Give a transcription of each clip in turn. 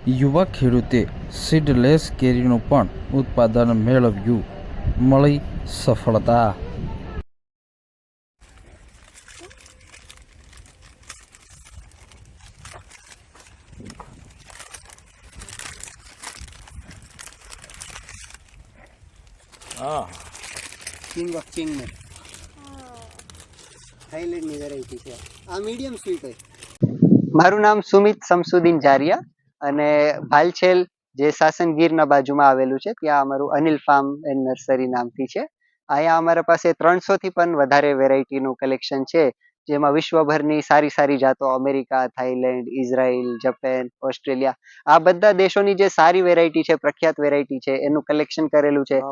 યુવા ખેડૂતે સીડલેસ કેરીનું પણ ઉત્પાદન મેળવ્યું, મળી સફળતા. કિંગ ઓફ ચિંગમેન થાઈલેન્ડની વેરાયટી છે. આ મીડિયમ સ્વીટ હોય. મારું નામ સુમિત સમસુદ્દીન જારિયા અને ભાલછેલ જે સાસણ ગીરના બાજુમાં આવેલું છે ત્યાં અમારું અનિલ ફાર્મ એન્ડ નર્સરી નામથી છે. અહીંયા અમારા પાસે 300 થી પણ વધારે વેરાયટીનું કલેક્શન છે, જેમાં વિશ્વભરની સારી સારી જાતો America, Thailand, Israel, Japan, Australia આ બધા દેશોની જે સારી વેરાયટી છે, પ્રખ્યાત વેરાયટી છે એનું કલેક્શન કરેલું છે.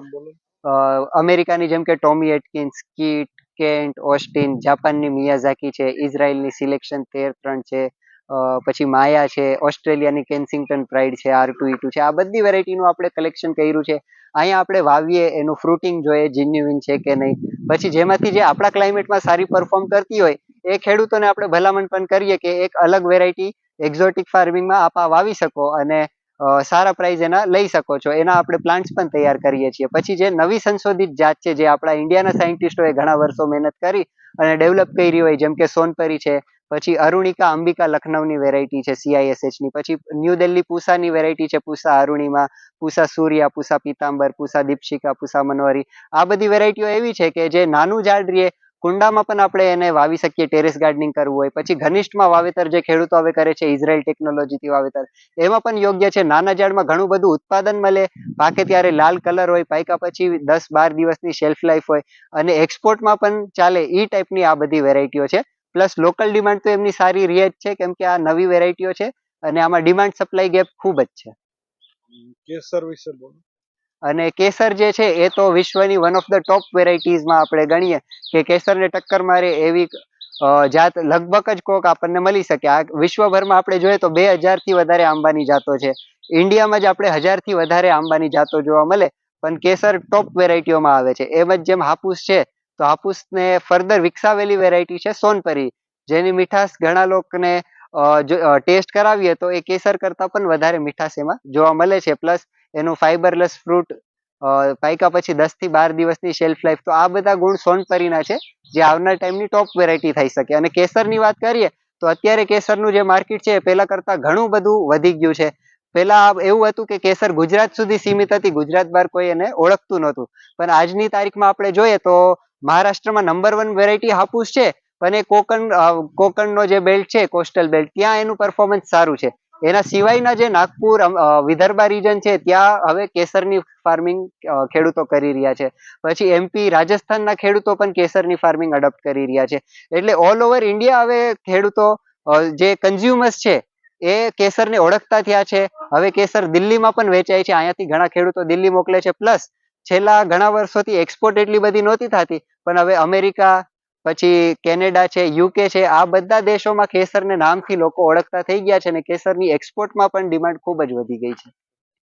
અમેરિકાની જેમ કે Tommy Atkins, kit, cantt, Austen, જાપાનની મિયાઝાકી છે, ઇઝરાયલની સિલેક્શન 13-3 છે, પછી માયા છે, ઓસ્ટ્રેલિયાની કેન્સિંગ્ટન પ્રાઇડ છે, R2E2 છે. આ બધી વેરાયટીનું આપણે કલેક્શન કર્યું છે. અહીંયા આપણે વાવીએ એનું ફ્રૂટિંગ જોઈએ જેન્યુઇન છે કે નહીં, પછી જેમાંથી જે આપણા ક્લાઇમેટમાં સારી પરફોર્મ કરતી હોય એ ખેડૂતોને આપણે ભલામણ પણ કરીએ કે એક અલગ વેરાયટી એક્ઝોટિક ફાર્મિંગમાં આપ વાવી શકો અને સારા પ્રાઇઝ એના લઈ શકો છો. એના આપણે પ્લાન્ટ્સ પણ તૈયાર કરીએ છીએ. પછી જે નવી સંશોધિત જાત છે જે આપણા ઇન્ડિયાના સાયન્ટિસ્ટોએ ઘણા વર્ષો મહેનત કરી અને ડેવલપ કરી હોય, જેમ કે સોનપરી છે, પછી અરુણિકા અંબિકા લખનઉની વેરાયટી છે CISH ની, પછી ન્યૂ દિલ્હી પૂસાની વેરાયટી છે પૂસા અરુણિમા, પૂસા સૂર્યા, પૂસા પીતાંબર, પૂસા દીપશિકા, પૂસા મનોહરી. આ બધી વેરાયટીઓ એવી છે કે જે નાનું ઝાડ રહીએ કુંડામાં પણ આપણે એને વાવી શકીએ, ટેરેસ ગાર્ડનિંગ કરવું હોય. પછી ઘનિષ્ઠમાં વાવેતર જે ખેડૂતો હવે કરે છે ઇઝરાયલ ટેકનોલોજીથી વાવેતર, એમાં પણ યોગ્ય છે. નાના ઝાડમાં ઘણું બધું ઉત્પાદન મળે, પાકે ત્યારે લાલ કલર હોય, પાક્યા પછી 10-12 દિવસની શેલ્ફ લાઈફ હોય અને એક્સપોર્ટમાં પણ ચાલે એ ટાઈપની આ બધી વેરાયટીઓ છે. પ્લસ લોકલ ડિમાન્ડ તો એમની સારી રહે જ છે કેમ કે આ નવી વેરાયટીઓ છે અને આમાં ડિમાન્ડ સપ્લાય ગેપ ખૂબ જ છે. કેસર વિશે બોલો. અને કેસર જે છે એ તો વિશ્વની વન ઓફ ધ ટોપ વેરાયટીઝમાં આપણે ગણીએ કે કેસરને ટક્કર મારે એવી જાત લગભગ જ કોક આપણને મળી શકે. આ વિશ્વભરમાં આપણે જોઈએ તો 2000 થી વધારે આંબાની જાતો છે. ઇન્ડિયામાં જ આપણે 1000 થી વધારે આંબાની જાતો જોવા મળે, પણ કેસર ટોપ વેરાયટીઓમાં આવે છે. એમ જ જેમ હાપુસ છે તો હાપુસને ફર્ધર વિકસાવેલી વેરાયટી છે સોનપરી, જેની મીઠાશ ઘણા લોકોને ટેસ્ટ કરાવીએ તો એ કેસર કરતાં પણ વધારે મીઠાશ એમાં જોવા મળે છે. પ્લસ એનું ફાઈબરલેસ ફ્રૂટ પાક્યા પછી 10 થી 12 દિવસની શેલ્ફ લાઈફ, તો આ બધા ગુણ સોનપરીના છે જે આવનાર ટાઈમની ટોપ વેરાયટી થઈ શકે. અને કેસરની વાત કરીએ તો અત્યારે કેસરનું જે માર્કેટ છે એ પહેલા કરતાં ઘણું બધું વધી ગયું છે. પહેલા એવું હતું કે કેસર ગુજરાત સુધી સીમિત હતી, ગુજરાત બહાર કોઈ એને ઓળખતું નહોતું, પણ આજની તારીખમાં આપણે જોઈએ તો મહારાષ્ટ્રમાં નંબર 1 વેરાયટી હાપુસ છે, પણ એ કોકણનો જે બેલ્ટ છે, કોસ્ટલ બેલ્ટ, ત્યાં એનું પરફોર્મન્સ સારું છે. એના સિવાયના જે નાગપુર, વિદર્ભા રીજન છે ત્યાં હવે કેસરની ફાર્મિંગ ખેડૂતો કરી રહ્યા છે. પછી MP, રાજસ્થાનના ખેડૂતો પણ કેસરની ફાર્મિંગ અડોપ્ટ કરી રહ્યા છે. એટલે ઓલ ઓવર ઇન્ડિયા હવે ખેડૂતો જે કન્ઝ્યુમર્સ છે એ કેસરને ઓળખતા થયા છે. હવે કેસર દિલ્હીમાં પણ વેચાય છે, અહીંયાથી ઘણા ખેડૂતો દિલ્હી મોકલે છે. પ્લસ છેલ્લા ઘણા વર્ષોથી એક્સપોર્ટ એટલી બધી નહોતી થતી, પણ હવે અમેરિકા, પછી કેનેડા છે, UK છે, આ બધા દેશોમાં કેસરને નામથી લોકો ઓળખતા થઈ ગયા છે અને કેસરની એક્સપોર્ટમાં પણ ડિમાન્ડ ખૂબ જ વધી ગઈ છે.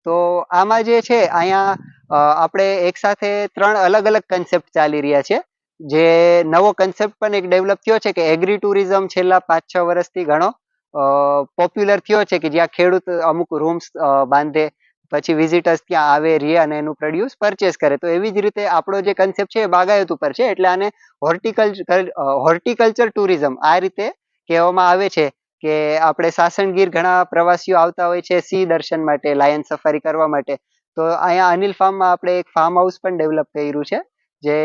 તો આમાં જે છે અહીંયા આપણે એક સાથે 3 અલગ અલગ કન્સેપ્ટ ચાલી રહ્યા છે. જે નવો કન્સેપ્ટ પણ એક ડેવલપ થયો છે કે એગ્રી ટુરિઝમ છેલ્લા 5-6 વર્ષથી ઘણો પોપ્યુલર થયો છે, કે જ્યાં ખેડૂત અમુક રૂમ્સ બાંધે, પછી વિઝિટર્સ ત્યાં આવે, રહે અને એનું પ્રોડ્યુસ પરચેસ કરે. તો એવી જ રીતે આપણો જે કન્સેપ્ટ છે એ બાગાયત ઉપર છે, એટલે આને હોર્ટિકલ્ચર ટુરિઝમ આ રીતે કહેવામાં આવે છે. કે આપણે સાસણગીર ઘણા પ્રવાસીઓ આવતા હોય છે સિંહ દર્શન માટે, લાયન સફારી કરવા માટે. તો અહીંયા અનિલ ફાર્મમાં આપણે એક ફાર્મ હાઉસ પણ ડેવલપ કર્યું છે, જે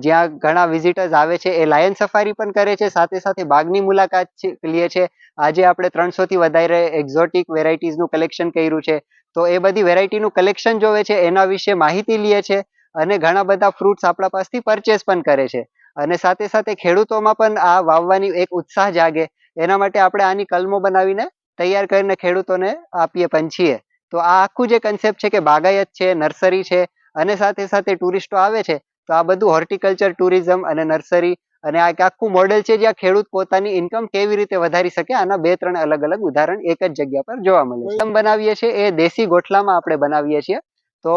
જ્યાં ઘણા વિઝિટર્સ આવે છે, એ લાયન સફારી પણ કરે છે, સાથે સાથે બાગની મુલાકાત લે છે. આજે આપણે 300 થી વધારે એક્ઝોટિક વેરાયટીઝનું કલેક્શન કર્યું છે, તો એ બધી વેરાયટીનું કલેક્શન જોવે છે, એના વિશે માહિતી લે છે અને ઘણા બધા ફ્રૂટ્સ આપણા પાસેથી પરચેસ પણ કરે છે. અને સાથે સાથે ખેડૂતોમાં પણ આ વાવવાની એક ઉત્સાહ જાગે, એના માટે આપણે આની કલમો બનાવીને તૈયાર કરીને ખેડૂતોને આપીએ પણ છીએ. તો આ આખું જે કન્સેપ્ટ છે કે બાગાયત છે, નર્સરી છે અને સાથે સાથે ટુરિસ્ટો આવે છે, તો આ બધું હોર્ટિકલ્ચર ટુરિઝમ અને નર્સરી અને આ એક આખું મોડેલ છે જ્યાં ખેડૂત પોતાની ઇન્કમ કેવી રીતે વધારી શકે. આના 2-3 અલગ અલગ ઉદાહરણ એક જ જગ્યા પર જોવા મળે છે. કલમ બનાવીએ છીએ એ દેશી ગોઠલામાં આપણે બનાવીએ છીએ. તો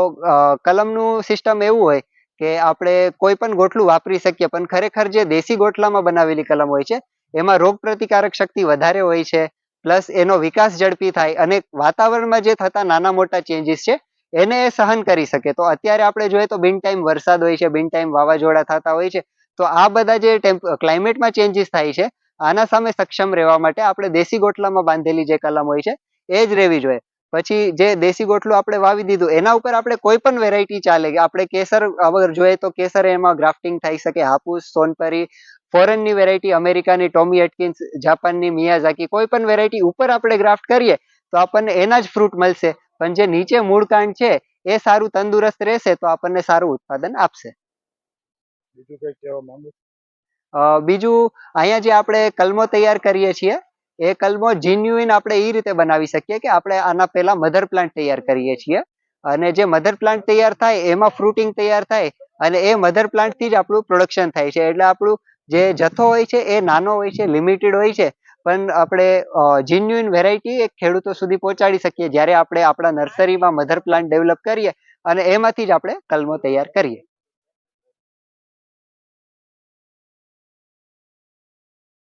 કલમનું સિસ્ટમ એવું હોય કે આપણે કોઈ પણ ગોઠલું વાપરી શકીએ, પણ ખરેખર જે દેશી ગોઠલામાં બનાવેલી કલમ હોય છે એમાં રોગ પ્રતિકારક શક્તિ વધારે હોય છે. પ્લસ એનો વિકાસ ઝડપી થાય અને વાતાવરણમાં જે થતા નાના મોટા ચેન્જીસ છે એને એ સહન કરી શકે. તો અત્યારે આપણે જોઈએ તો બિન ટાઈમ વરસાદ હોય છે, બિન ટાઈમ વાવાઝોડા થતા હોય છે. તો આ બધા જે ક્લાઇમેટમાં ચેન્જીસ થાય છે આના સામે સક્ષમ રહેવા માટે આપણે દેશી ગોટલામાં બાંધેલી જે કલમ હોય છે એ જ રહેવી જોઈએ. પછી જે દેશી ગોટલું આપણે વાવી દીધું એના ઉપર આપણે કોઈ પણ વેરાયટી ચાલે. આપણે કેસર અગર જોઈએ તો કેસર એમાં ગ્રાફ્ટિંગ થઈ શકે, હાપુસ, સોનપરી, ફોરેનની વેરાયટી, અમેરિકાની ટોમી એટકિન્સ, જાપાનની મિયાઝાકી, કોઈ પણ વેરાયટી ઉપર આપણે ગ્રાફ્ટ કરીએ તો આપણને એના જ ફ્રૂટ મળશે. પણ જે નીચે મૂળ કાંડ છે એ સારું તંદુરસ્ત રહેશે તો આપણને સારું ઉત્પાદન આપશે. બીજું કઈ કહેવા માંગુ? બીજું અહીંયા જે આપણે કલમો તૈયાર કરીએ છીએ એ કલમો જીન્યુઇન આપણે એ રીતે બનાવી શકીએ કે આપણે આના પહેલા મધર પ્લાન્ટ તૈયાર કરીએ છીએ અને જે મધર પ્લાન્ટ તૈયાર થાય એમાં ફ્રૂટિંગ તૈયાર થાય અને એ મધર પ્લાન્ટથી જ આપણું પ્રોડક્શન થાય છે. એટલે આપણું જે જથ્થો હોય છે એ નાનો હોય છે, લિમિટેડ હોય છે, પણ આપણે જીન્યુઇન વેરાયટી એક ખેડૂતો સુધી પહોંચાડી શકીએ જ્યારે આપણે આપણા નર્સરીમાં મધર પ્લાન્ટ ડેવલપ કરીએ અને એમાંથી જ આપણે કલમો તૈયાર કરીએ.